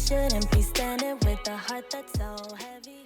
shouldn't be standing with a heart that's so heavy.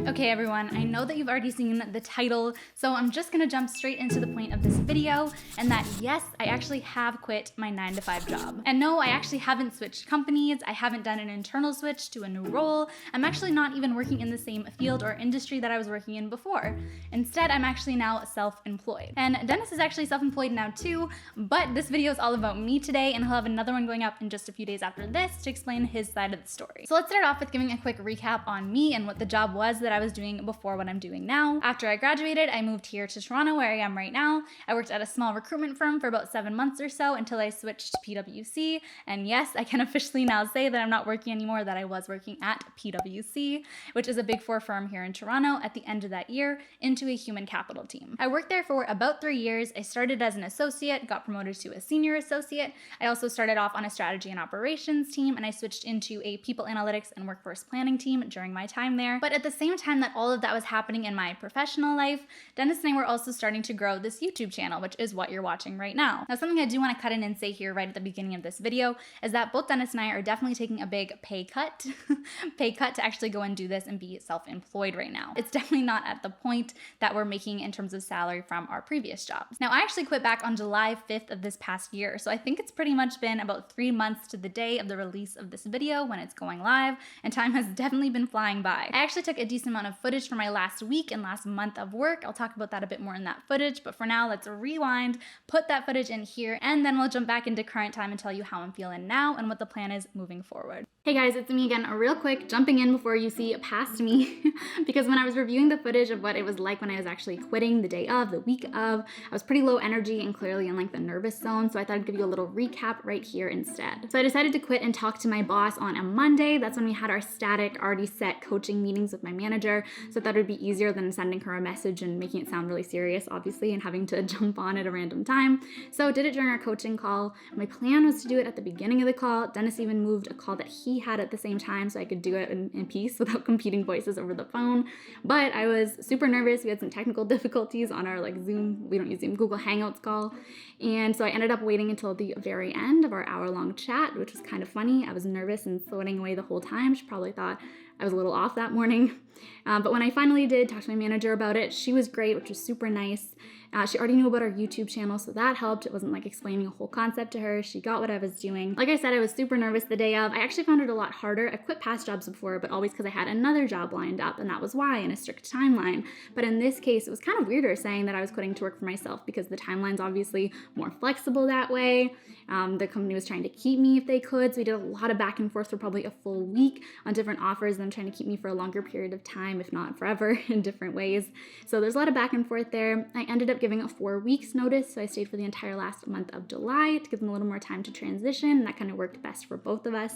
Okay everyone, I know that you've already seen the title, so I'm just gonna jump straight into the point of this video, and that yes, I actually have quit my 9-to-5 job. And no, I actually haven't switched companies, I haven't done an internal switch to a new role, I'm actually not even working in the same field or industry that I was working in before. Instead, I'm actually now self-employed. And Dennis is actually self-employed now too, but this video is all about me today, and he'll have another one going up in just a few days after this to explain his side of the story. So let's start off with giving a quick recap on me and what the job was that I was doing before what I'm doing now. After I graduated, I moved here to Toronto where I am right now. I worked at a small recruitment firm for about 7 months or so until I switched to PwC. And yes, I can officially now say that I'm not working anymore, that I was working at PwC, which is a Big Four firm here in Toronto at the end of that year into a human capital team. I worked there for about 3 years. I started as an associate, got promoted to a senior associate. I also started off on a strategy and operations team, and I switched into a people analytics and workforce planning team during my time there. But at the same time that all of that was happening in my professional life, Dennis and I were also starting to grow this YouTube channel, which is what you're watching right now. Now, something I do want to cut in and say here right at the beginning of this video is that both Dennis and I are definitely taking a big pay cut to actually go and do this and be self-employed right now. It's definitely not at the point that we're making in terms of salary from our previous jobs. Now, I actually quit back on July 5th of this past year, so I think it's pretty much been about 3 months to the day of the release of this video when it's going live, and time has definitely been flying by. I actually took a decent amount of footage for my last week and last month of work. I'll talk about that a bit more in that footage, but for now, let's rewind, put that footage in here, and then we'll jump back into current time and tell you how I'm feeling now and what the plan is moving forward. Hey guys, it's me again, real quick, jumping in before you see past me, because when I was reviewing the footage of what it was like when I was actually quitting the day of, the week of, I was pretty low energy and clearly in like the nervous zone, so I thought I'd give you a little recap right here instead. So I decided to quit and talk to my boss on a Monday. That's when we had our static, already set coaching meetings with my manager, so that would be easier than sending her a message and making it sound really serious, obviously, and having to jump on at a random time. So I did it during our coaching call. My plan was to do it at the beginning of the call. Dennis even moved a call that he had at the same time so I could do it in peace without competing voices over the phone. But I was super nervous. We had some technical difficulties on our Zoom, we don't use Zoom, Google Hangouts call. And so I ended up waiting until the very end of our hour-long chat, which was kind of funny. I was nervous and sweating away the whole time. She probably thought I was a little off that morning. But when I finally did talk to my manager about it, she was great, which was super nice. She already knew about our YouTube channel, so that helped. It wasn't like explaining a whole concept to her. She got what I was doing. Like I said, I was super nervous the day of. I actually found it a lot harder. I've quit past jobs before, but always because I had another job lined up, and that was why, in a strict timeline. But in this case, it was kind of weirder saying that I was quitting to work for myself because the timeline's obviously more flexible that way. The company was trying to keep me if they could, so we did a lot of back and forth for probably a full week on different offers, and them trying to keep me for a longer period of time, if not forever, in different ways. So there's a lot of back and forth there. I ended up giving a 4 weeks notice, so I stayed for the entire last month of July to give them a little more time to transition, and that kind of worked best for both of us.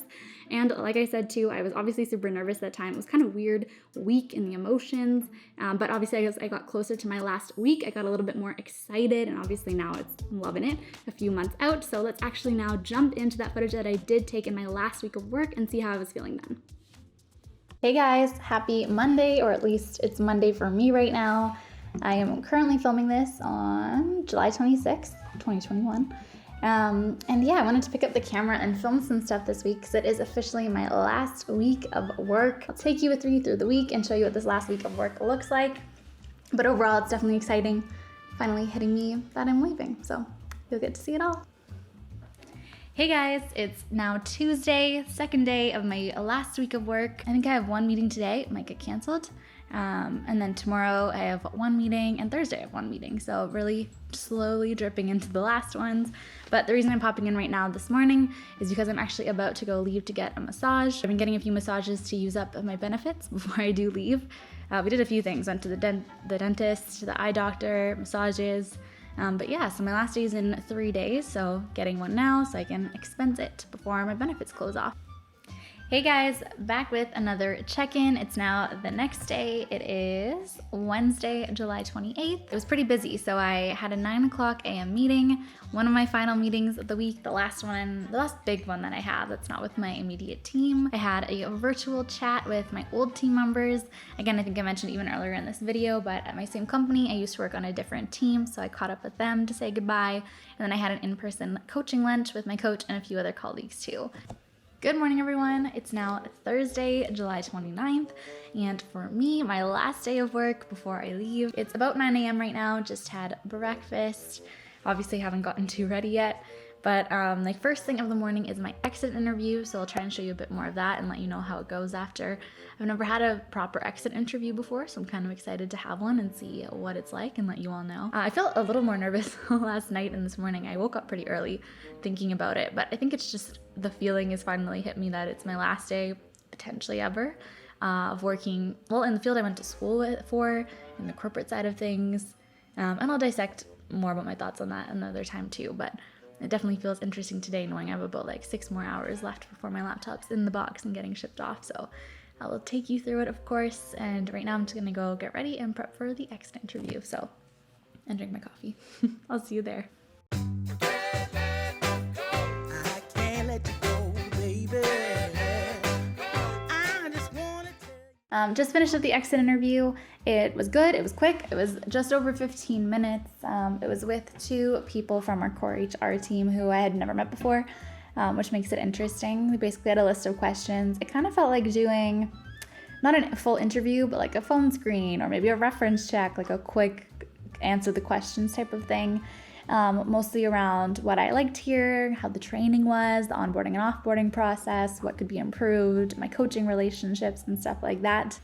And like I said too, I was obviously super nervous at that time. It was kind of weird week in the emotions, but obviously as I got closer to my last week, I got a little bit more excited, and obviously now I'm loving it a few months out. So let's actually now jump into that footage that I did take in my last week of work and see how I was feeling then. Hey guys, happy Monday, or at least it's Monday for me right now. I am currently filming this on July 26th, 2021. And yeah, I wanted to pick up the camera and film some stuff this week because it is officially my last week of work. I'll take you with me through the week and show you what this last week of work looks like. But overall, it's definitely exciting, finally hitting me that I'm leaving. So you'll get to see it all. Hey guys, it's now Tuesday, second day of my last week of work. I think I have one meeting today, it might get canceled. And then tomorrow I have one meeting, and Thursday I have one meeting. So really slowly dripping into the last ones. But the reason I'm popping in right now this morning is because I'm actually about to go leave to get a massage. I've been getting a few massages to use up my benefits before I do leave. We did a few things, went to the dentist, the eye doctor, massages. But yeah, so my last day is in 3 days, so getting one now so I can expense it before my benefits close off. Hey guys, back with another check-in. It's now the next day. It is Wednesday, July 28th. It was pretty busy, so I had a 9 a.m. meeting, one of my final meetings of the week, the last big one that I have that's not with my immediate team. I had a virtual chat with my old team members. Again, I think I mentioned even earlier in this video, but at my same company, I used to work on a different team, so I caught up with them to say goodbye. And then I had an in-person coaching lunch with my coach and a few other colleagues too. Good morning, everyone. It's now Thursday, July 29th, and for me, my last day of work before I leave. It's about 9 a.m. right now, just had breakfast. Obviously haven't gotten too ready yet, but like first thing of the morning is my exit interview, so I'll try and show you a bit more of that and let you know how it goes after. I've never had a proper exit interview before, so I'm kind of excited to have one and see what it's like and let you all know. I felt a little more nervous last night and this morning. I woke up pretty early thinking about it, but I think it's just the feeling has finally hit me that it's my last day, potentially ever, of working, well, in the field I went to school for, in the corporate side of things, and I'll dissect more about my thoughts on that another time too, but it definitely feels interesting today knowing I have about like 6 more hours left before my laptop's in the box and getting shipped off, so I will take you through it, of course, and right now I'm just gonna go get ready and prep for the exit interview, and drink my coffee. I'll see you there. Just finished up the exit interview. It was good, it was quick, it was just over 15 minutes. It was with 2 people from our core HR team who I had never met before, which makes it interesting. We basically had a list of questions. It kind of felt like doing, not a full interview, but like a phone screen or maybe a reference check, like a quick answer the questions type of thing. Mostly around what I liked here, how the training was, the onboarding and offboarding process, what could be improved, my coaching relationships and stuff like that.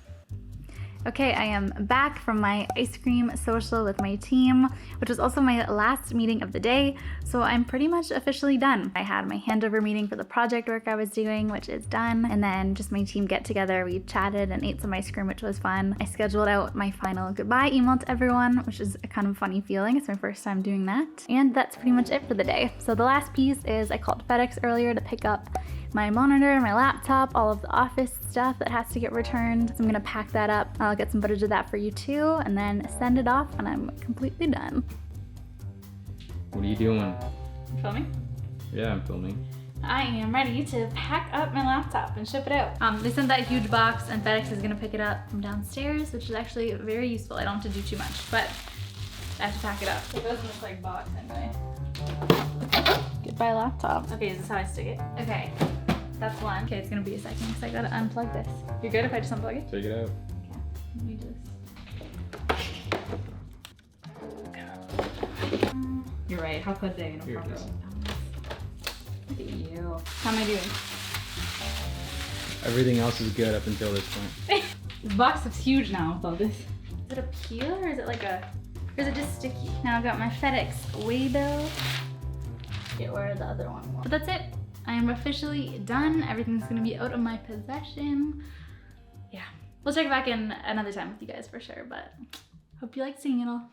Okay, I am back from my ice cream social with my team, which was also my last meeting of the day, so I'm pretty much officially done. I had my handover meeting for the project work I was doing, which is done, and then just my team get together. We chatted and ate some ice cream, which was fun. I scheduled out my final goodbye email to everyone, which is a kind of funny feeling. It's my first time doing that, and that's pretty much it for the day. So the last piece is I called FedEx earlier to pick up my monitor, my laptop, all of the office stuff that has to get returned. So I'm gonna pack that up. I'll get some footage of that for you too, and then send it off, and I'm completely done. What are you doing? Filming? Yeah, I'm filming. I am ready to pack up my laptop and ship it out. They sent that huge box, and FedEx is gonna pick it up from downstairs, which is actually very useful. I don't have to do too much, but I have to pack it up. It doesn't look like box anyway. Goodbye laptop. Okay, is this how I stick it? Okay, that's one. Okay, it's gonna be a second because I gotta unplug this. You're good if I just unplug it? Take it out. Okay, let me do this. You're right, how could they? Here it is. Look at you. How am I doing? Everything else is good up until this point. This box looks huge now with all this. Is it a peel or is it like a, or is it just sticky? Now I've got my FedEx waybill. Get where the other one was. But that's it. I am officially done. Everything's gonna be out of my possession. Yeah. We'll check back in another time with you guys for sure, but hope you liked seeing it all.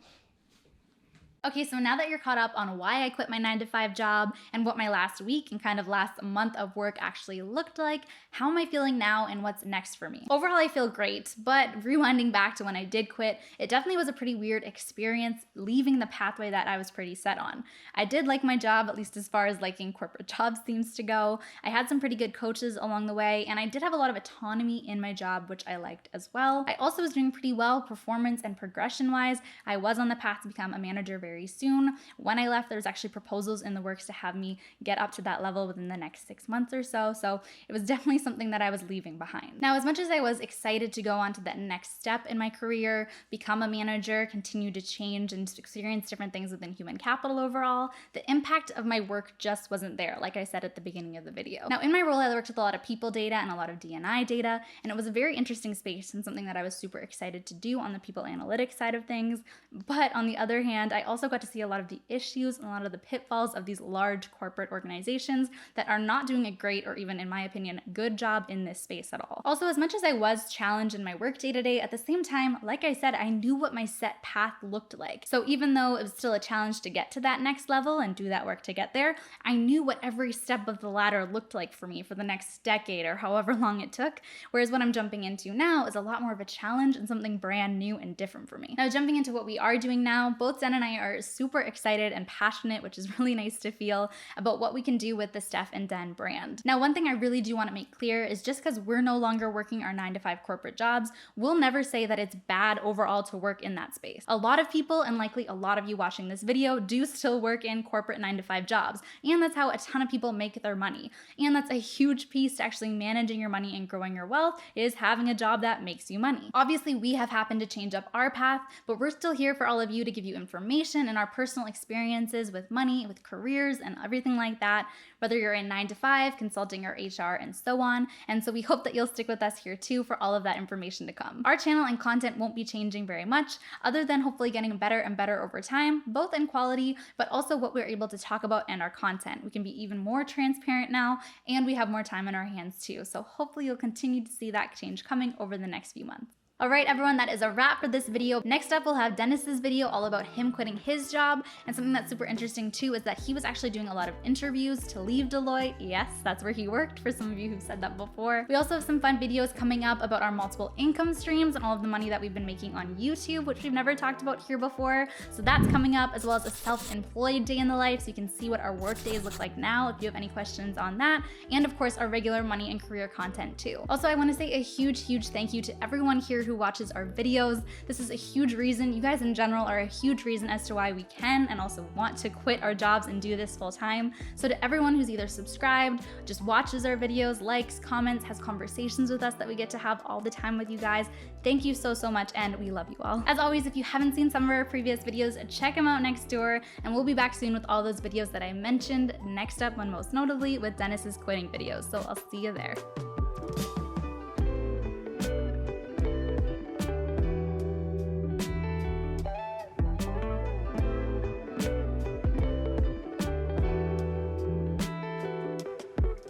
Okay, so now that you're caught up on why I quit my 9-to-5 job and what my last week and kind of last month of work actually looked like, how am I feeling now and what's next for me? Overall, I feel great, but rewinding back to when I did quit, it definitely was a pretty weird experience leaving the pathway that I was pretty set on. I did like my job, at least as far as liking corporate jobs seems to go. I had some pretty good coaches along the way, and I did have a lot of autonomy in my job, which I liked as well. I also was doing pretty well performance and progression-wise. I was on the path to become a manager very soon. When I left, there was actually proposals in the works to have me get up to that level within the next 6 months or so. So it was definitely something that I was leaving behind. Now, as much as I was excited to go on to that next step in my career, become a manager, continue to change and experience different things within human capital overall, the impact of my work just wasn't there, like I said at the beginning of the video. Now, in my role, I worked with a lot of people data and a lot of D&I data, and it was a very interesting space and something that I was super excited to do on the people analytics side of things. But on the other hand, I also got to see a lot of the issues and a lot of the pitfalls of these large corporate organizations that are not doing a great, or even in my opinion, good job in this space at all. Also, as much as I was challenged in my work day to day, at the same time, like I said, I knew what my set path looked like. So even though it was still a challenge to get to that next level and do that work to get there, I knew what every step of the ladder looked like for me for the next decade or however long it took. Whereas what I'm jumping into now is a lot more of a challenge and something brand new and different for me. Now, jumping into what we are doing now, both Zen and I are are super excited and passionate, which is really nice to feel, about what we can do with the Steph and Den brand. Now, one thing I really do want to make clear is just because we're no longer working our 9-to-5 corporate jobs, we'll never say that it's bad overall to work in that space. A lot of people, and likely a lot of you watching this video, do still work in corporate 9-to-5 jobs, and that's how a ton of people make their money. And that's a huge piece to actually managing your money and growing your wealth, is having a job that makes you money. Obviously, we have happened to change up our path, but we're still here for all of you to give you information and our personal experiences with money, with careers, and everything like that, whether you're in 9-to-5, consulting, or HR, and so on. And so we hope that you'll stick with us here too for all of that information to come. Our channel and content won't be changing very much, other than hopefully getting better and better over time, both in quality, but also what we're able to talk about and our content. We can be even more transparent now, and we have more time in our hands too. So hopefully you'll continue to see that change coming over the next few months. All right, everyone, that is a wrap for this video. Next up, we'll have Dennis's video all about him quitting his job. And something that's super interesting too is that he was actually doing a lot of interviews to leave Deloitte. Yes, that's where he worked, for some of you who've said that before. We also have some fun videos coming up about our multiple income streams and all of the money that we've been making on YouTube, which we've never talked about here before. So that's coming up, as well as a self-employed day in the life, so you can see what our work days look like now if you have any questions on that. And of course, our regular money and career content too. Also, I want to say a huge thank you to everyone here who watches our videos. This is a huge reason. You guys in general are a huge reason as to why we can and also want to quit our jobs and do this full time. So to everyone who's either subscribed, just watches our videos, likes, comments, has conversations with us that we get to have all the time with you guys, thank you so much, and we love you all. As always, if you haven't seen some of our previous videos, check them out next door, and we'll be back soon with all those videos that I mentioned. Next up, one most notably with Dennis's quitting videos. So I'll see you there.